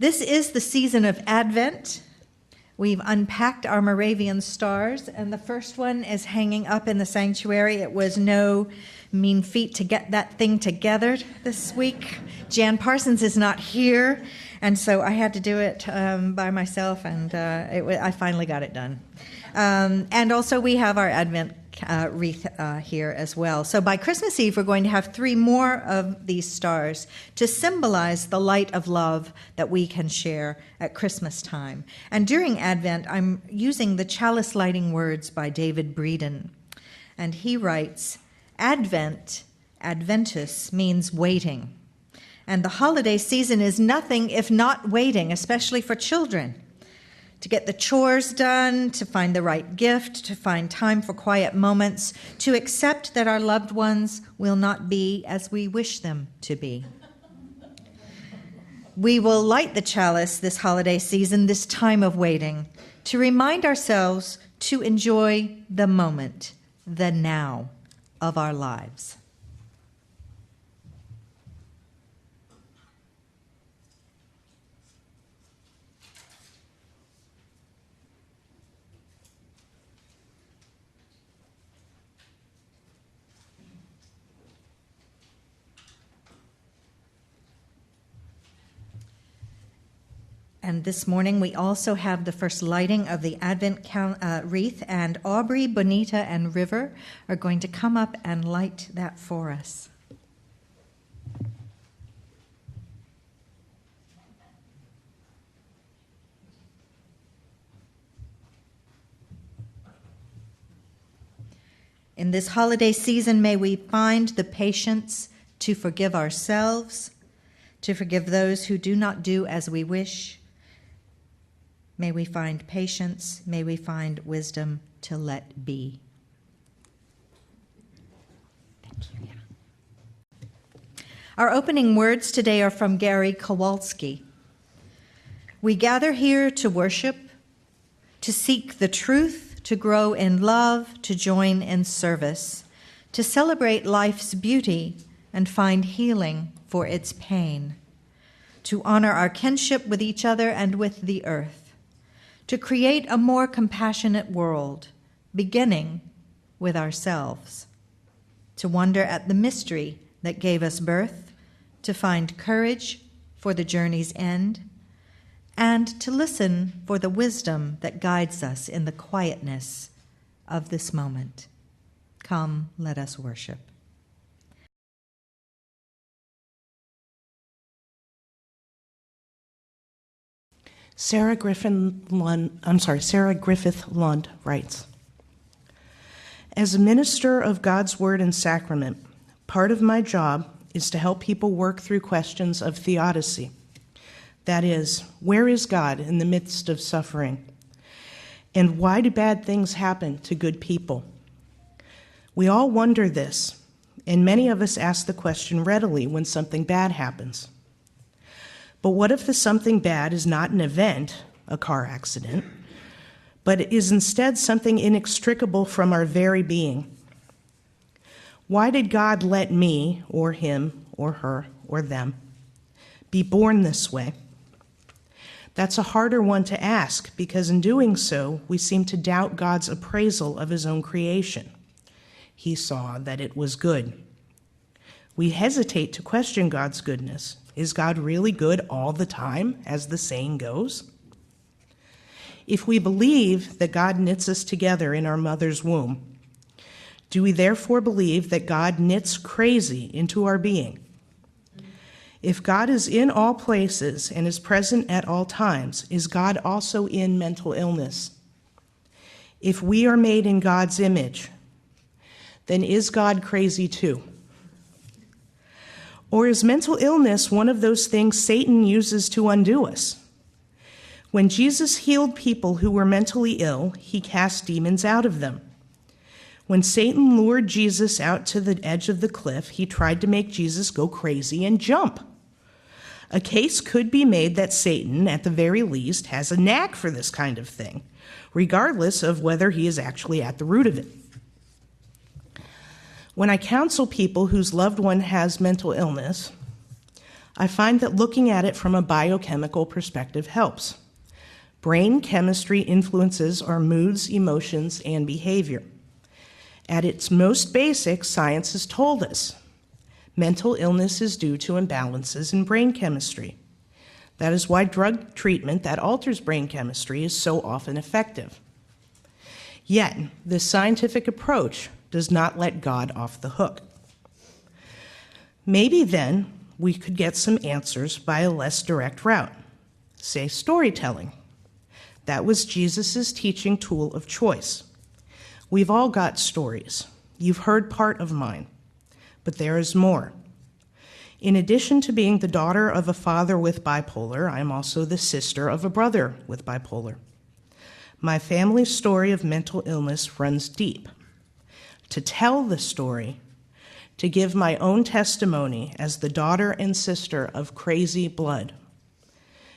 This is the season of Advent. We've unpacked our Moravian stars, and the first one is hanging up in the sanctuary. It was no mean feat to get that thing together this week. Jan Parsons is not here, and so I had to do it by myself, and I finally got it done. And also we have our Advent wreath here as well. So by Christmas Eve, we're going to have 3 more of these stars to symbolize the light of love that we can share at Christmas time. And during Advent, I'm using the chalice lighting words by David Breeden. And he writes, Advent, Adventus, means waiting. And the holiday season is nothing if not waiting, especially for children. To get the chores done, to find the right gift, to find time for quiet moments, to accept that our loved ones will not be as we wish them to be. We will light the chalice this holiday season, this time of waiting, to remind ourselves to enjoy the moment, the now of our lives. And this morning we also have the first lighting of the Advent wreath, and Aubrey, Bonita, and River are going to come up and light that for us. In this holiday season, may we find the patience to forgive ourselves, to forgive those who do not do as we wish. May we find patience, may we find wisdom to let be. Thank you. Our opening words today are from Gary Kowalski. We gather here to worship, to seek the truth, to grow in love, to join in service, to celebrate life's beauty and find healing for its pain, to honor our kinship with each other and with the earth, to create a more compassionate world, beginning with ourselves, to wonder at the mystery that gave us birth, to find courage for the journey's end, and to listen for the wisdom that guides us in the quietness of this moment. Come, let us worship. Sarah Griffith Lund writes, as a minister of God's word and sacrament, part of my job is to help people work through questions of theodicy. That is, where is God in the midst of suffering? And why do bad things happen to good people? We all wonder this, and many of us ask the question readily when something bad happens. But what if the something bad is not an event, a car accident, but it is instead something inextricable from our very being? Why did God let me, or him, or her, or them, be born this way? That's a harder one to ask, because in doing so, we seem to doubt God's appraisal of his own creation. He saw that it was good. We hesitate to question God's goodness. Is God really good all the time, as the saying goes? If we believe that God knits us together in our mother's womb, do we therefore believe that God knits crazy into our being? If God is in all places and is present at all times, is God also in mental illness? If we are made in God's image, then is God crazy too? Or is mental illness one of those things Satan uses to undo us? When Jesus healed people who were mentally ill, he cast demons out of them. When Satan lured Jesus out to the edge of the cliff, he tried to make Jesus go crazy and jump. A case could be made that Satan, at the very least, has a knack for this kind of thing, regardless of whether he is actually at the root of it. When I counsel people whose loved one has mental illness, I find that looking at it from a biochemical perspective helps. Brain chemistry influences our moods, emotions, and behavior. At its most basic, science has told us mental illness is due to imbalances in brain chemistry. That is why drug treatment that alters brain chemistry is so often effective. Yet, this scientific approach does not let God off the hook. Maybe then we could get some answers by a less direct route, say storytelling. That was Jesus' teaching tool of choice. We've all got stories. You've heard part of mine, but there is more. In addition to being the daughter of a father with bipolar, I am also the sister of a brother with bipolar. My family's story of mental illness runs deep. To tell the story, to give my own testimony as the daughter and sister of crazy blood,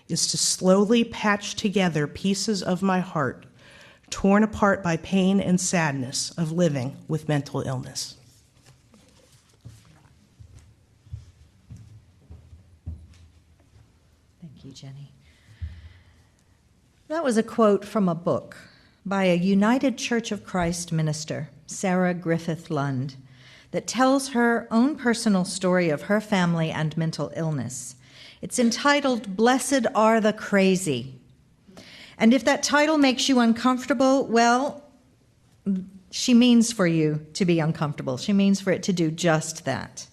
is to slowly patch together pieces of my heart torn apart by pain and sadness of living with mental illness. Thank you, Jenny. That was a quote from a book by a United Church of Christ minister, Sarah Griffith Lund, that tells her own personal story of her family and mental illness. It's entitled, "Blessed Are the Crazy." And if that title makes you uncomfortable, well, she means for you to be uncomfortable. She means for it to do just that.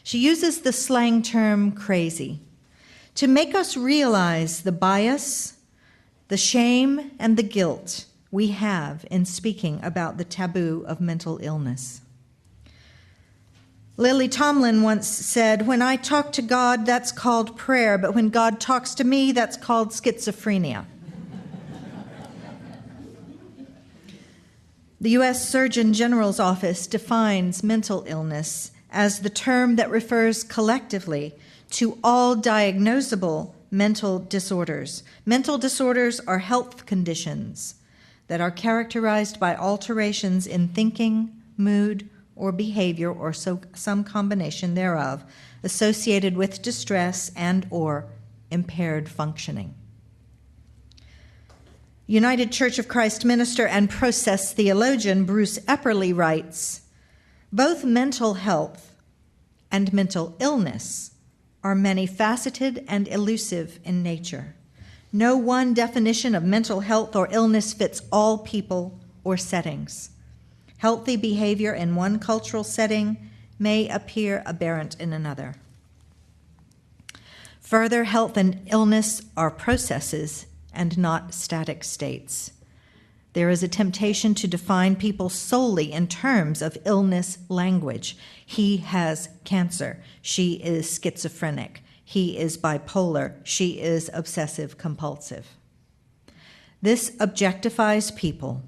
She uses the slang term crazy to make us realize the bias, the shame, and the guilt we have in speaking about the taboo of mental illness. Lily Tomlin once said, "When I talk to God, that's called prayer, but when God talks to me, that's called schizophrenia." The U.S. Surgeon General's office defines mental illness as the term that refers collectively to all diagnosable mental disorders. Mental disorders are health conditions that are characterized by alterations in thinking, mood, or behavior, or some combination thereof, associated with distress and or impaired functioning. United Church of Christ minister and process theologian Bruce Epperly writes, "Both mental health and mental illness are many-faceted and elusive in nature. No one definition of mental health or illness fits all people or settings. Healthy behavior in one cultural setting may appear aberrant in another. Further, health and illness are processes and not static states. There is a temptation to define people solely in terms of illness language. He has cancer. She is schizophrenic. He is bipolar. She is obsessive compulsive. This objectifies people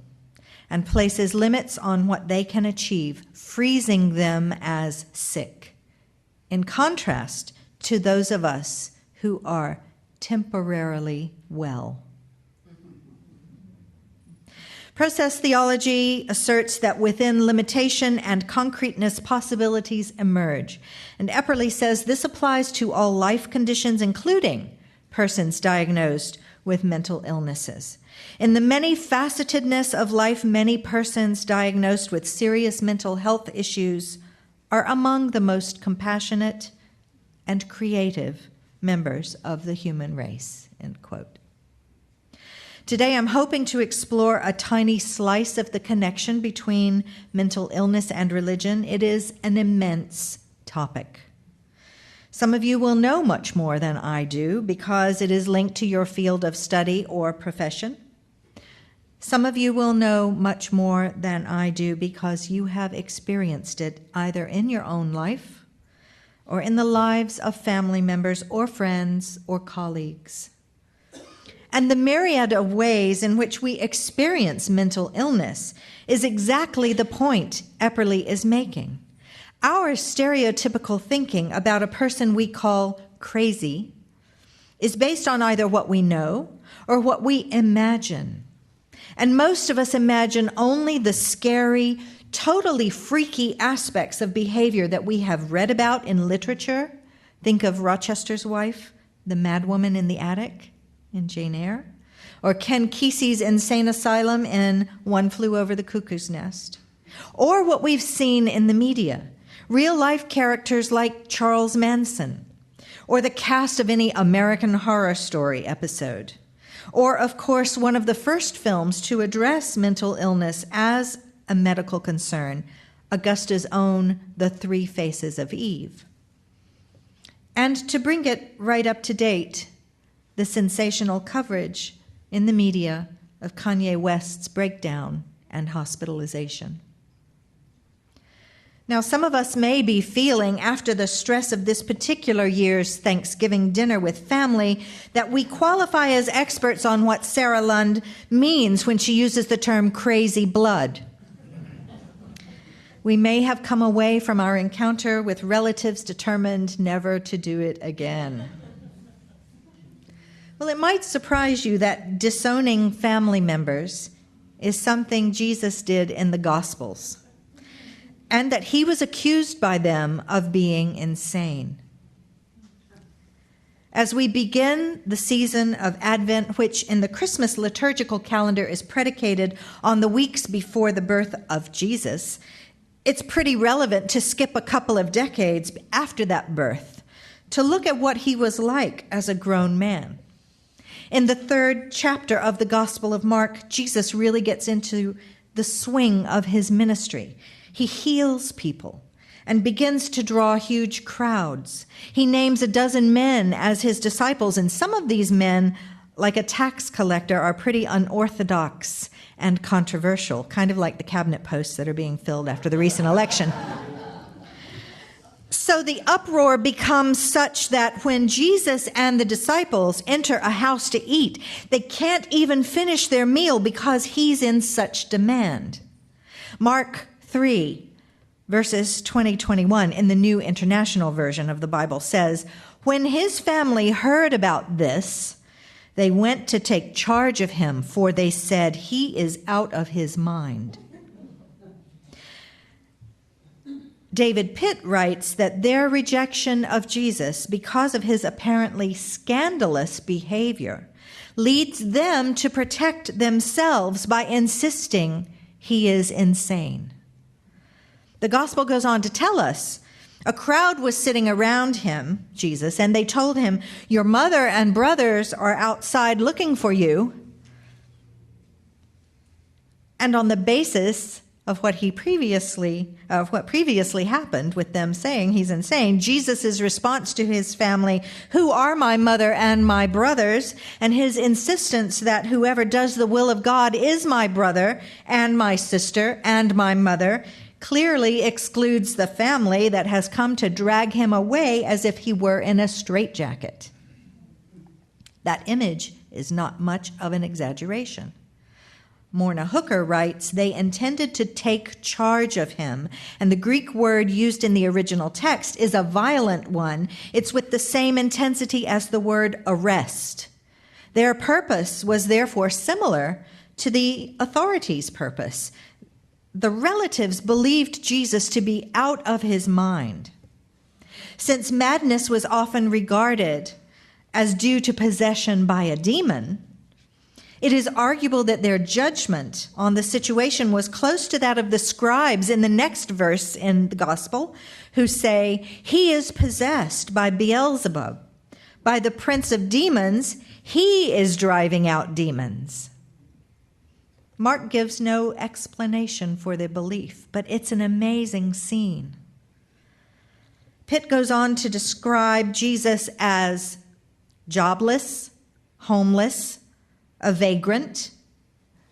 and places limits on what they can achieve, freezing them as sick, in contrast to those of us who are temporarily well. Process theology asserts that within limitation and concreteness, possibilities emerge. And Epperly says this applies to all life conditions, including persons diagnosed with mental illnesses. In the many-facetedness of life, many persons diagnosed with serious mental health issues are among the most compassionate and creative members of the human race," end quote. Today, I'm hoping to explore a tiny slice of the connection between mental illness and religion. It is an immense topic. Some of you will know much more than I do because it is linked to your field of study or profession. Some of you will know much more than I do because you have experienced it either in your own life or in the lives of family members or friends or colleagues. And the myriad of ways in which we experience mental illness is exactly the point Epperly is making. Our stereotypical thinking about a person we call crazy is based on either what we know or what we imagine. And most of us imagine only the scary, totally freaky aspects of behavior that we have read about in literature, Think of Rochester's wife, the madwoman in the attic in Jane Eyre, or Ken Kesey's insane asylum in One Flew Over the Cuckoo's Nest, or what we've seen in the media, real-life characters like Charles Manson, or the cast of any American Horror Story episode, or, of course, one of the first films to address mental illness as a medical concern, Augusta's own The Three Faces of Eve. And to bring it right up to date, the sensational coverage in the media of Kanye West's breakdown and hospitalization. Now, some of us may be feeling, after the stress of this particular year's Thanksgiving dinner with family, that we qualify as experts on what Sarah Lund means when she uses the term crazy blood. We may have come away from our encounter with relatives determined never to do it again. Well, it might surprise you that disowning family members is something Jesus did in the Gospels, and that he was accused by them of being insane. As we begin the season of Advent, which in the Christmas liturgical calendar is predicated on the weeks before the birth of Jesus, it's pretty relevant to skip a couple of decades after that birth to look at what he was like as a grown man. In the 3rd chapter of the Gospel of Mark, Jesus really gets into the swing of his ministry. He heals people and begins to draw huge crowds. He names 12 men as his disciples, and some of these men, like a tax collector, are pretty unorthodox and controversial, kind of like the cabinet posts that are being filled after the recent election. So the uproar becomes such that when Jesus and the disciples enter a house to eat, they can't even finish their meal because he's in such demand. Mark 3, verses 20-21 in the New International Version of the Bible says, "When his family heard about this, they went to take charge of him, for they said, 'He is out of his mind.'" David Pitt writes that their rejection of Jesus, because of his apparently scandalous behavior, leads them to protect themselves by insisting he is insane. The gospel goes on to tell us a crowd was sitting around him, Jesus, and they told him, "Your mother and brothers are outside looking for you." And on the basis of what previously happened with them saying he's insane, Jesus' response to his family, "Who are my mother and my brothers?" and his insistence that whoever does the will of God is my brother and my sister and my mother, clearly excludes the family that has come to drag him away as if he were in a straitjacket. That image is not much of an exaggeration. Morna Hooker writes, they intended to take charge of him, and the Greek word used in the original text is a violent one. It's with the same intensity as the word arrest. Their purpose was therefore similar to the authorities' purpose. The relatives believed Jesus to be out of his mind. Since madness was often regarded as due to possession by a demon, it is arguable that their judgment on the situation was close to that of the scribes in the next verse in the gospel, who say, "He is possessed by Beelzebub. By the prince of demons, he is driving out demons." Mark gives no explanation for their belief, but it's an amazing scene. Pitt goes on to describe Jesus as jobless, homeless, a vagrant,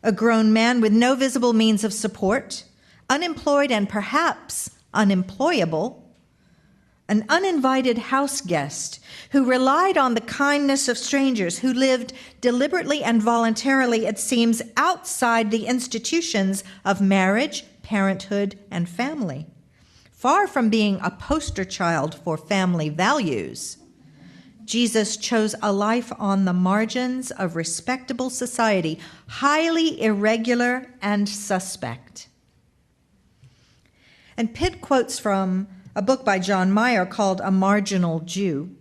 a grown man with no visible means of support, unemployed and perhaps unemployable, an uninvited house guest who relied on the kindness of strangers, who lived deliberately and voluntarily, it seems, outside the institutions of marriage, parenthood, and family. Far from being a poster child for family values, Jesus chose a life on the margins of respectable society, highly irregular and suspect. And Pitt quotes from a book by John Meyer called A Marginal Jew.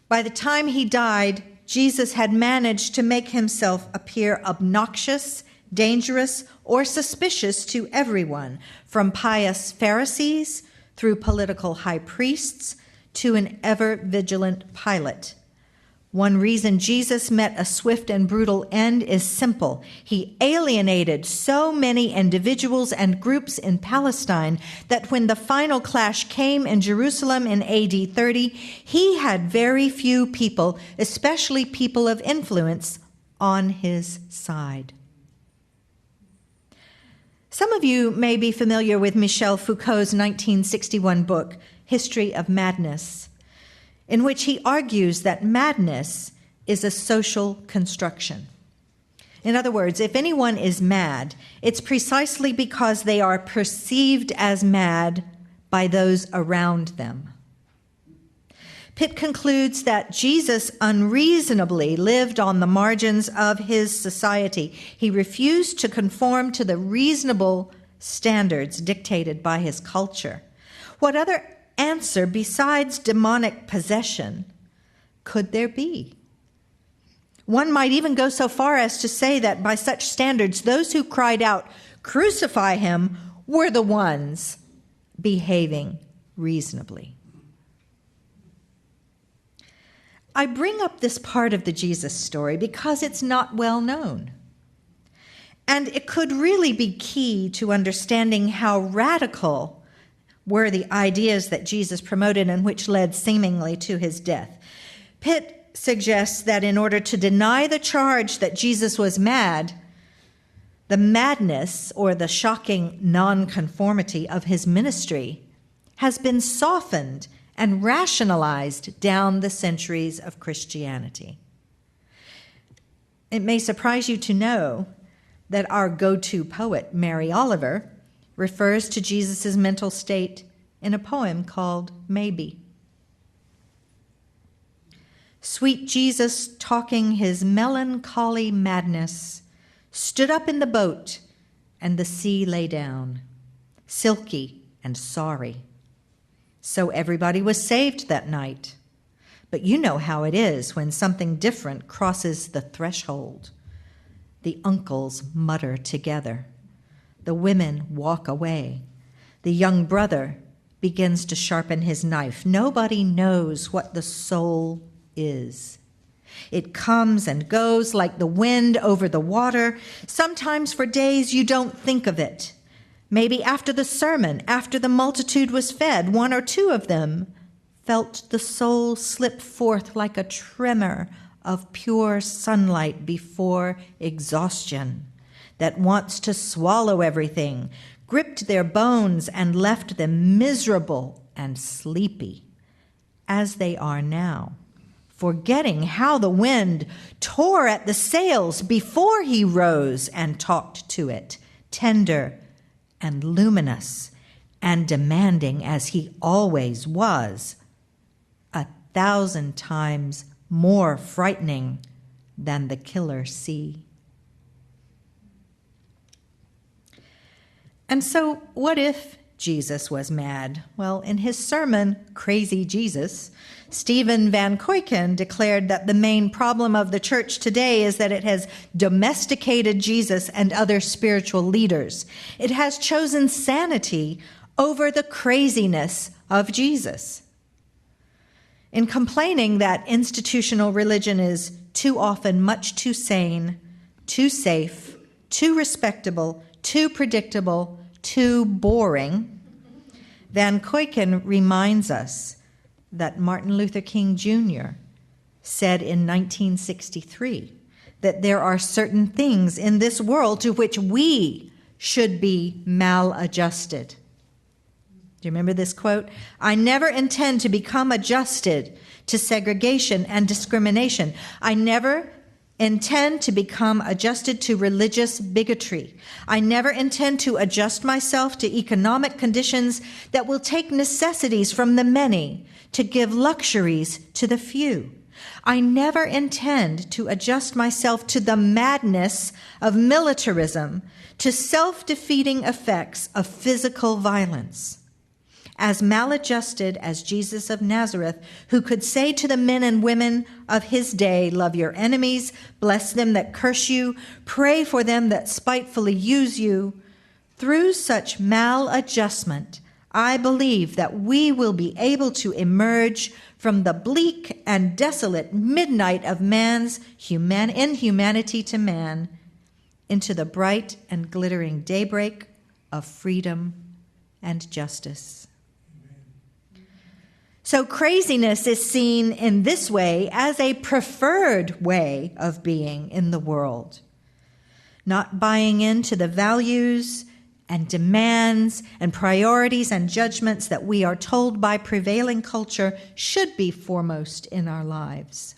By the time he died, Jesus had managed to make himself appear obnoxious, dangerous, or suspicious to everyone, from pious Pharisees through political high priests to an ever-vigilant Pilate. One reason Jesus met a swift and brutal end is simple. He alienated so many individuals and groups in Palestine that when the final clash came in Jerusalem in AD 30, he had very few people, especially people of influence, on his side. Some of you may be familiar with Michel Foucault's 1961 book, History of Madness, in which he argues that madness is a social construction. In other words, if anyone is mad, it's precisely because they are perceived as mad by those around them. Pitt concludes that Jesus unreasonably lived on the margins of his society. He refused to conform to the reasonable standards dictated by his culture. What other answer besides demonic possession could there be? One might even go so far as to say that by such standards, those who cried out, "Crucify him," were the ones behaving reasonably. I bring up this part of the Jesus story because it's not well known. And it could really be key to understanding how radical were the ideas that Jesus promoted and which led seemingly to his death. Pitt suggests that in order to deny the charge that Jesus was mad, the madness or the shocking nonconformity of his ministry has been softened and rationalized down the centuries of Christianity. It may surprise you to know that our go-to poet, Mary Oliver, refers to Jesus' mental state in a poem called Maybe. Sweet Jesus, talking his melancholy madness, stood up in the boat, and the sea lay down, silky and sorry. So everybody was saved that night. But you know how it is when something different crosses the threshold. The uncles mutter together. The women walk away. The young brother begins to sharpen his knife. Nobody knows what the soul is. It comes and goes like the wind over the water. Sometimes for days you don't think of it. Maybe after the sermon, after the multitude was fed, one or two of them felt the soul slip forth like a tremor of pure sunlight before exhaustion that wants to swallow everything, gripped their bones and left them miserable and sleepy, as they are now, forgetting how the wind tore at the sails before he rose and talked to it, tender and luminous and demanding as he always was, 1,000 times more frightening than the killer sea. And so, what if Jesus was mad? Well, in his sermon, Crazy Jesus, Stephen Van Kuyken declared that the main problem of the church today is that it has domesticated Jesus and other spiritual leaders. It has chosen sanity over the craziness of Jesus. In complaining that institutional religion is too often much too sane, too safe, too respectable, too predictable, too boring, Van Kuyken reminds us that Martin Luther King Jr. said in 1963 that there are certain things in this world to which we should be maladjusted. Do you remember this quote? I never intend to become adjusted to segregation and discrimination. I never intend to become adjusted to religious bigotry. I never intend to adjust myself to economic conditions that will take necessities from the many to give luxuries to the few. I never intend to adjust myself to the madness of militarism, to self-defeating effects of physical violence. as maladjusted as Jesus of Nazareth, who could say to the men and women of his day, love your enemies, bless them that curse you, pray for them that spitefully use you. Through such maladjustment, I believe that we will be able to emerge from the bleak and desolate midnight of man's inhumanity to man into the bright and glittering daybreak of freedom and justice. So craziness is seen in this way as a preferred way of being in the world, not buying into the values and demands and priorities and judgments that we are told by prevailing culture should be foremost in our lives.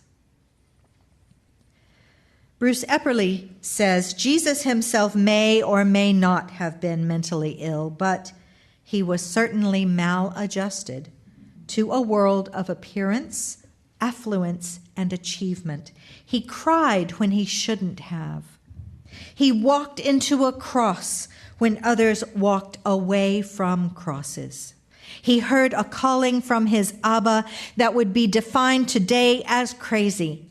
Bruce Epperly says Jesus himself may or may not have been mentally ill, but he was certainly maladjusted to a world of appearance, affluence, and achievement. He cried when he shouldn't have. He walked into a cross when others walked away from crosses. He heard a calling from his Abba that would be defined today as crazy.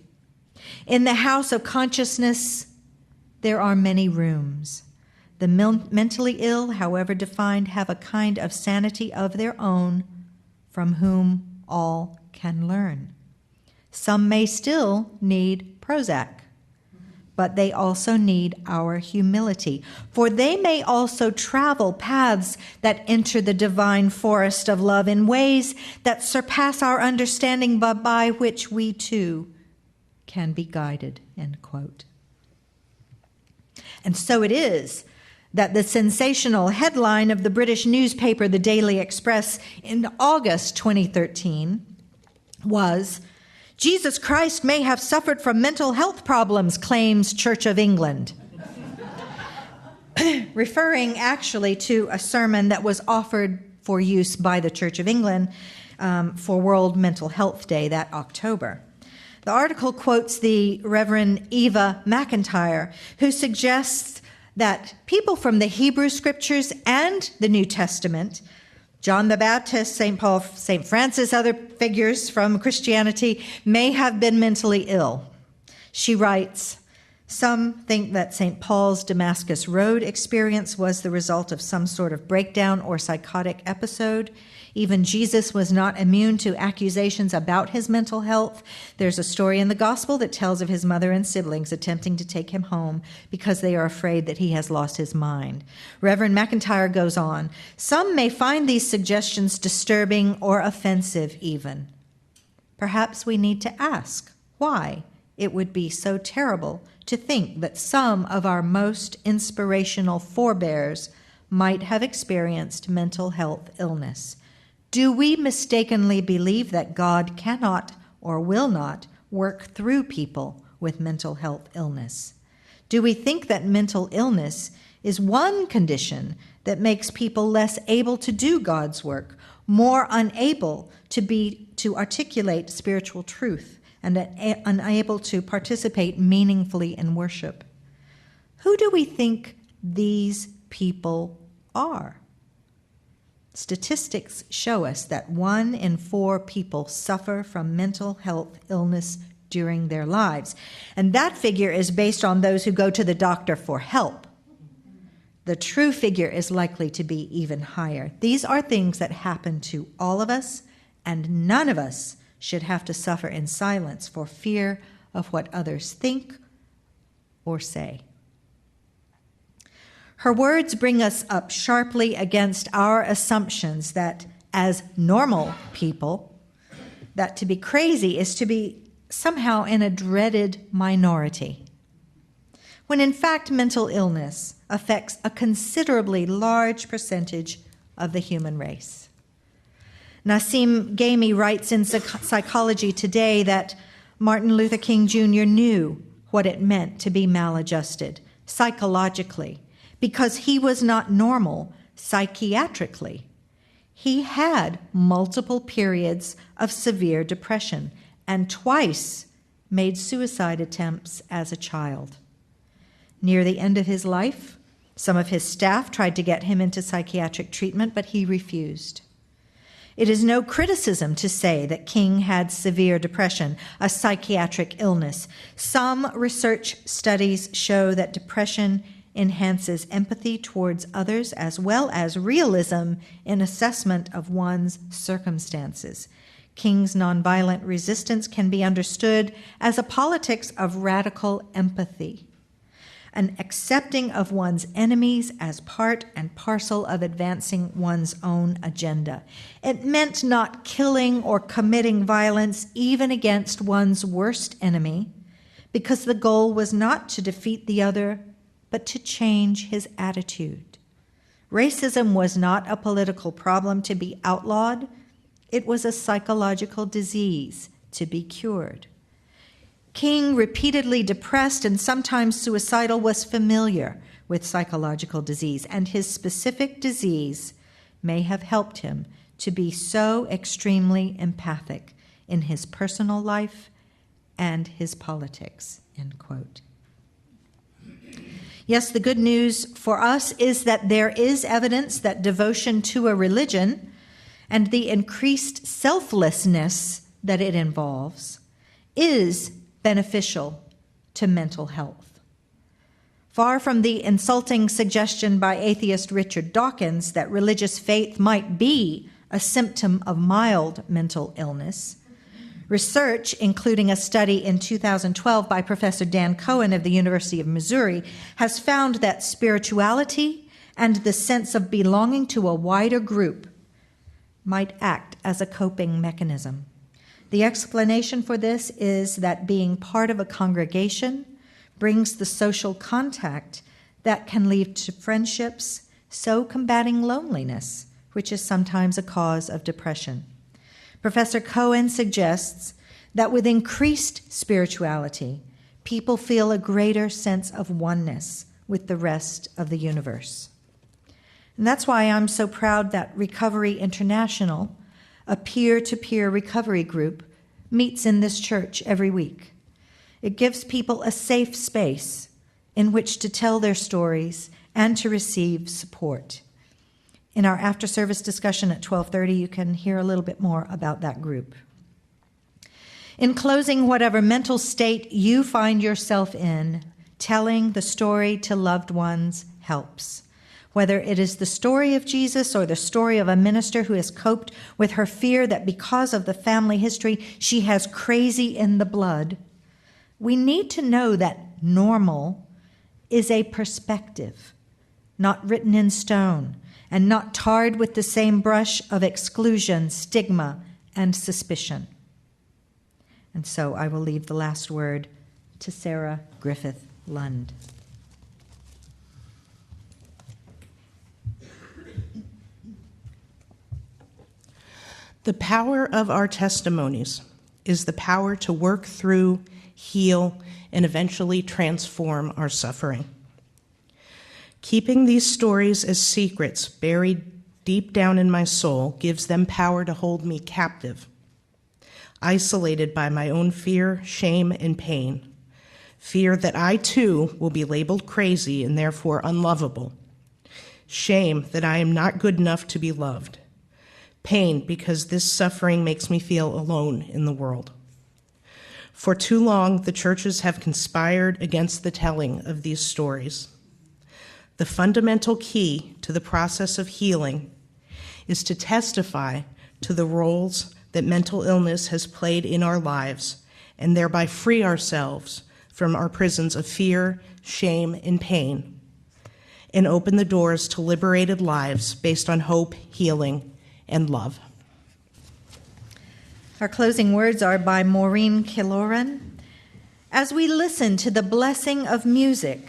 In the house of consciousness, there are many rooms. The mentally ill, however defined, have a kind of sanity of their own from whom all can learn. Some may still need Prozac, but they also need our humility, for they may also travel paths that enter the divine forest of love in ways that surpass our understanding, but by which we too can be guided, end quote. And so it is that the sensational headline of the British newspaper, the Daily Express, in August 2013 was, Jesus Christ may have suffered from mental health problems, claims Church of England. Referring actually to a sermon that was offered for use by the Church of England for World Mental Health Day that October. The article quotes the Reverend Eva McIntyre, who suggests that people from the Hebrew Scriptures and the New Testament, John the Baptist, St. Paul, St. Francis, other figures from Christianity, may have been mentally ill. She writes, some think that St. Paul's Damascus Road experience was the result of some sort of breakdown or psychotic episode. Even Jesus was not immune to accusations about his mental health. There's a story in the gospel that tells of his mother and siblings attempting to take him home because they are afraid that he has lost his mind. Reverend McIntyre goes on, some may find these suggestions disturbing or offensive even. Perhaps we need to ask why it would be so terrible to think that some of our most inspirational forebears might have experienced mental health illness. Do we mistakenly believe that God cannot or will not work through people with mental health illness? Do we think that mental illness is one condition that makes people less able to do God's work, more unable to articulate spiritual truth, and unable to participate meaningfully in worship? Who do we think these people are? Statistics show us that 1 in 4 people suffer from mental health illness during their lives. And that figure is based on those who go to the doctor for help. The true figure is likely to be even higher. These are things that happen to all of us, and none of us should have to suffer in silence for fear of what others think or say. Her words bring us up sharply against our assumptions that as normal people, that to be crazy is to be somehow in a dreaded minority, when in fact mental illness affects a considerably large percentage of the human race. Nassim Gaye writes in Psychology Today that Martin Luther King Jr. knew what it meant to be maladjusted psychologically, because he was not normal psychiatrically. He had multiple periods of severe depression and twice made suicide attempts as a child. Near the end of his life, some of his staff tried to get him into psychiatric treatment, but he refused. It is no criticism to say that King had severe depression, a psychiatric illness. Some research studies show that depression enhances empathy towards others as well as realism in assessment of one's circumstances. King's nonviolent resistance can be understood as a politics of radical empathy, an accepting of one's enemies as part and parcel of advancing one's own agenda. It meant not killing or committing violence even against one's worst enemy, because the goal was not to defeat the other, but to change his attitude. Racism was not a political problem to be outlawed. It was a psychological disease to be cured. King, repeatedly depressed and sometimes suicidal, was familiar with psychological disease, and his specific disease may have helped him to be so extremely empathic in his personal life and his politics, end quote. Yes, the good news for us is that there is evidence that devotion to a religion and the increased selflessness that it involves is beneficial to mental health. Far from the insulting suggestion by atheist Richard Dawkins that religious faith might be a symptom of mild mental illness, research, including a study in 2012 by Professor Dan Cohen of the University of Missouri, has found that spirituality and the sense of belonging to a wider group might act as a coping mechanism. The explanation for this is that being part of a congregation brings the social contact that can lead to friendships, so combating loneliness, which is sometimes a cause of depression. Professor Cohen suggests that with increased spirituality, people feel a greater sense of oneness with the rest of the universe. And that's why I'm so proud that Recovery International, a peer-to-peer recovery group, meets in this church every week. It gives people a safe space in which to tell their stories and to receive support. In our after-service discussion at 12:30, you can hear a little bit more about that group. In closing, whatever mental state you find yourself in, telling the story to loved ones helps. Whether it is the story of Jesus or the story of a minister who has coped with her fear that because of the family history, she has crazy in the blood, we need to know that normal is a perspective, not written in stone, and not tarred with the same brush of exclusion, stigma, and suspicion. And so I will leave the last word to Sarah Griffith Lund. The power of our testimonies is the power to work through, heal, and eventually transform our suffering. Keeping these stories as secrets buried deep down in my soul gives them power to hold me captive, isolated by my own fear, shame, and pain. Fear that I too will be labeled crazy and therefore unlovable. Shame that I am not good enough to be loved. Pain because this suffering makes me feel alone in the world. For too long, the churches have conspired against the telling of these stories. The fundamental key to the process of healing is to testify to the roles that mental illness has played in our lives and thereby free ourselves from our prisons of fear, shame, and pain, and open the doors to liberated lives based on hope, healing, and love. Our closing words are by Maureen Killoran. As we listen to the blessing of music,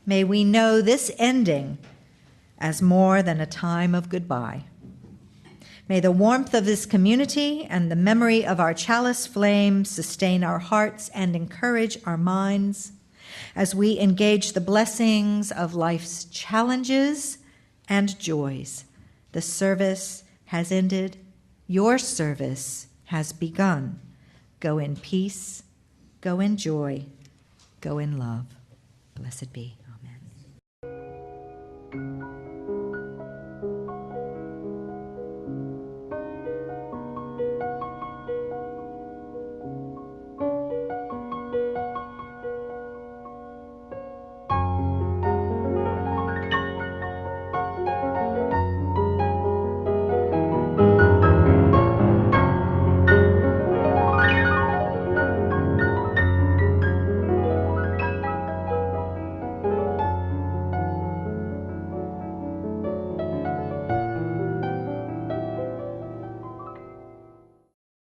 may we know this ending as more than a time of goodbye. May the warmth of this community and the memory of our chalice flame sustain our hearts and encourage our minds as we engage the blessings of life's challenges and joys. The service has ended. Your service has begun. Go in peace, go in joy, go in love. Blessed be.